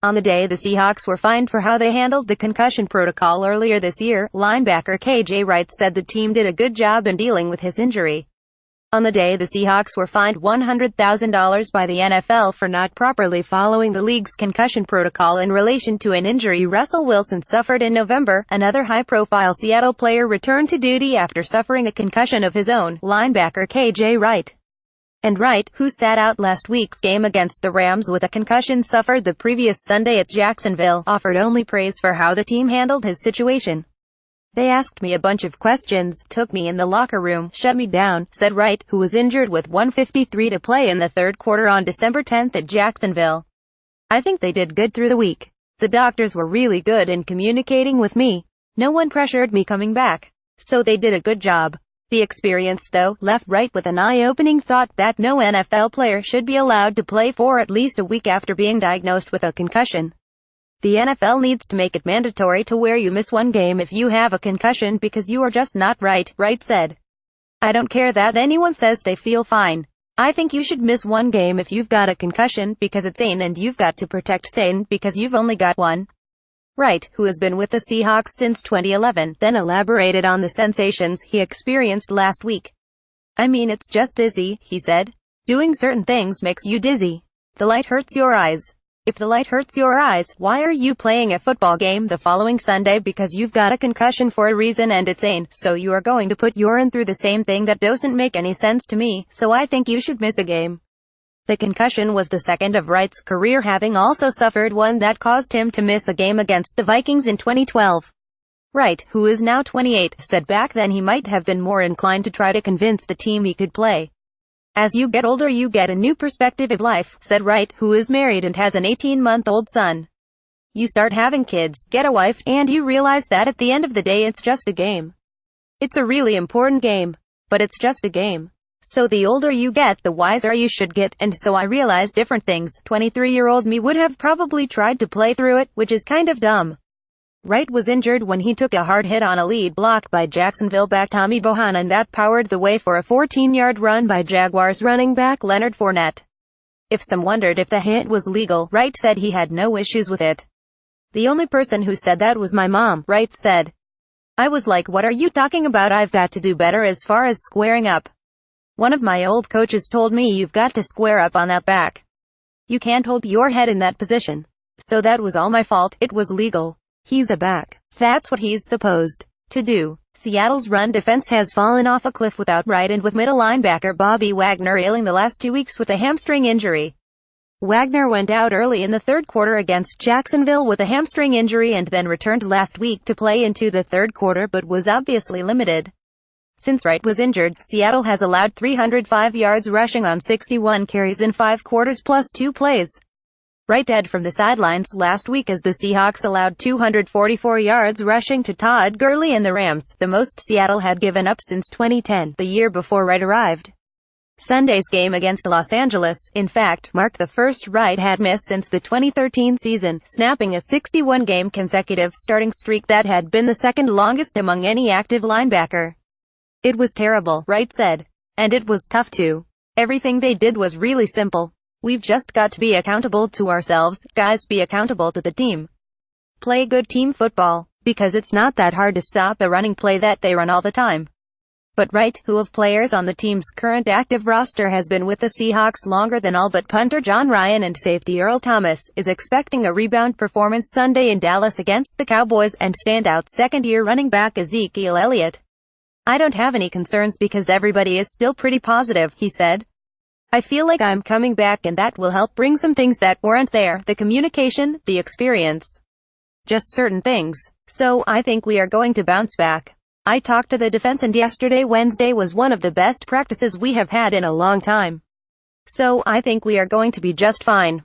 On the day the Seahawks were fined for how they handled the concussion protocol earlier this year, linebacker Wright said the team did a good job in dealing with his injury. On the day the Seahawks were fined $100,000 by the NFL for not properly following the league's concussion protocol in relation to an injury Russell Wilson suffered in November, another high-profile Seattle player returned to duty after suffering a concussion of his own, linebacker Wright. And Wright, who sat out last week's game against the Rams with a concussion suffered the previous Sunday at Jacksonville, offered only praise for how the team handled his situation. "They asked me a bunch of questions, took me in the locker room, shut me down," said Wright, who was injured with 1:53 to play in the third quarter on December 10 at Jacksonville. "I think they did good through the week. The doctors were really good in communicating with me. No one pressured me coming back. So they did a good job." The experience, though, left Wright with an eye-opening thought that no NFL player should be allowed to play for at least a week after being diagnosed with a concussion. "The NFL needs to make it mandatory to where you miss one game if you have a concussion because you are just not right," Wright said. "I don't care that anyone says they feel fine. I think you should miss one game if you've got a concussion because it's sane and you've got to protect Thane because you've only got one." Wright, who has been with the Seahawks since 2011, then elaborated on the sensations he experienced last week. "I mean, it's just dizzy," he said. "Doing certain things makes you dizzy. The light hurts your eyes. If the light hurts your eyes, why are you playing a football game the following Sunday? Because you've got a concussion for a reason and it's sane, so you are going to put urine through the same thing. That doesn't make any sense to me, so I think you should miss a game." The concussion was the second of Wright's career, having also suffered one that caused him to miss a game against the Vikings in 2012. Wright, who is now 28, said back then he might have been more inclined to try to convince the team he could play. "As you get older you get a new perspective of life," said Wright, who is married and has an 18-month-old son. "You start having kids, get a wife, and you realize that at the end of the day it's just a game. It's a really important game. But it's just a game. So the older you get, the wiser you should get, and so I realize different things. 23-year-old me would have probably tried to play through it, which is kind of dumb." Wright was injured when he took a hard hit on a lead block by Jacksonville back Tommy Bohannon that powered the way for a 14-yard run by Jaguars running back Leonard Fournette. If some wondered if the hit was legal, Wright said he had no issues with it. "The only person who said that was my mom," Wright said. "I was like, what are you talking about? I've got to do better as far as squaring up. One of my old coaches told me you've got to square up on that back. You can't hold your head in that position. So that was all my fault. It was legal. He's a back. That's what he's supposed to do." Seattle's run defense has fallen off a cliff without Wright and with middle linebacker Bobby Wagner ailing the last 2 weeks with a hamstring injury. Wagner went out early in the third quarter against Jacksonville with a hamstring injury and then returned last week to play into the third quarter but was obviously limited. Since Wright was injured, Seattle has allowed 305 yards rushing on 61 carries in 5 quarters plus 2 plays. Wright dead from the sidelines last week as the Seahawks allowed 244 yards rushing to Todd Gurley and the Rams, the most Seattle had given up since 2010, the year before Wright arrived. Sunday's game against Los Angeles, in fact, marked the first Wright had missed since the 2013 season, snapping a 61-game consecutive starting streak that had been the second longest among any active linebacker. "It was terrible," Wright said. "And it was tough too. Everything they did was really simple. We've just got to be accountable to ourselves, guys, be accountable to the team. Play good team football, because it's not that hard to stop a running play that they run all the time." But Wright, who of players on the team's current active roster has been with the Seahawks longer than all but punter John Ryan and safety Earl Thomas, is expecting a rebound performance Sunday in Dallas against the Cowboys and standout second-year running back Ezekiel Elliott. "I don't have any concerns because everybody is still pretty positive," he said. "I feel like I'm coming back and that will help bring some things that weren't there, the communication, the experience. Just certain things. So, I think we are going to bounce back. I talked to the defense and yesterday Wednesday was one of the best practices we have had in a long time. So, I think we are going to be just fine."